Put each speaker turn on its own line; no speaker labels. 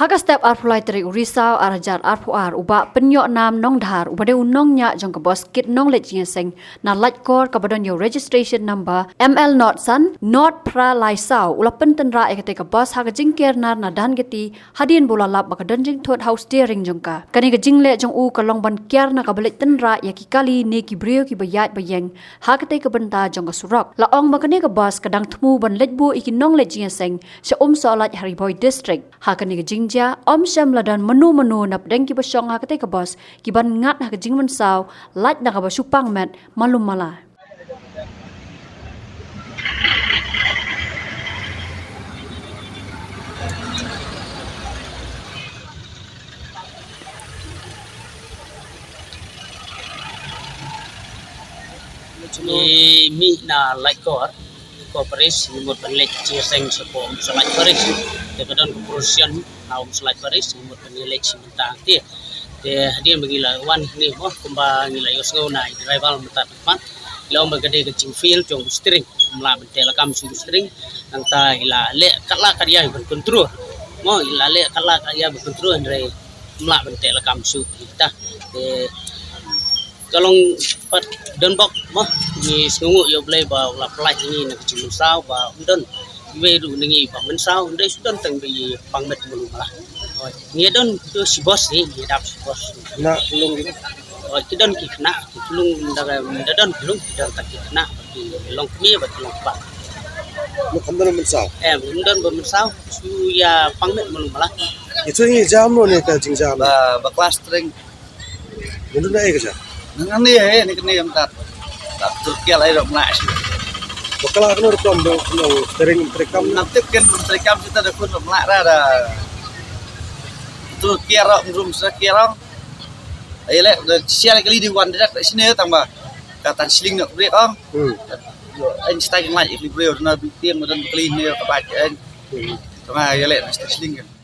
Haga step arpulai teri urisau arajar arpuar uba penyok nam nong dhar uba de nongñiah jong bos kit nong lejing seng na light core kabadon yo registration number ML not san not pra laisau ula pyntynrah ekate ka bos haga jingker nar na Dhanketi hadin bola lap baka donjing thut house steering jongka kani ka jingle jong u kalong ban kiar na kabelit pyntynrah ya ki kali ne ki brio ki bayat bayeng hagate ka benta jong ka surok la ong makane ka bos kadang thmu ban lejbu iki nong lejing seng se solat Hariboy district hakani ka jingja om syam ladan menu nap deng ki basong hakate ka bos ki ban ngat hak jingman saw lat na ka basupang met malum mala
mi na like cooperation một vấn lệch chia sẻ support select paris để cái đơn corporation nào select paris một vấn lệch mình ta thì dia begila wan ni mo kumba ni la yosgo nai rival mata tepat lo bagade ke cingfil jong string mla bentela kam su string nang ta ila le kala karya berkontrol mo ila le kala karya berkontrol andre mla bentela kam su kita kalong pat don bok mo ni sungu yo play ba la play ni na kecil sao ba don we du ni ba men sao ndai don tang bi pang met mulu malah ni don tu si bos ni dap si bos
na tulung gitu.
Ki don ki kena ki tulung daga don tulung don tak ki kena ki long mi ba long pa
Mo kamdan men sao.
Don ba men sao su ya pang met mulu malah
Itu ni jam lo ni ka jing jam.
Ba kelas string.
Mun na ai ka ja.
Nang ni ni em tat. Tat Turki lai dok nak.
Bakala kan rekam do no sering rekam
Nanti kan rekam kita dah pun nak dah. Turki room sekarang. Ai le share kali di wan dak sini tambah. Kata Shillong nak break ang. Anh stay lại equilibrium na tiêm một lần clean này các bạn anh. Tama ai le Shillong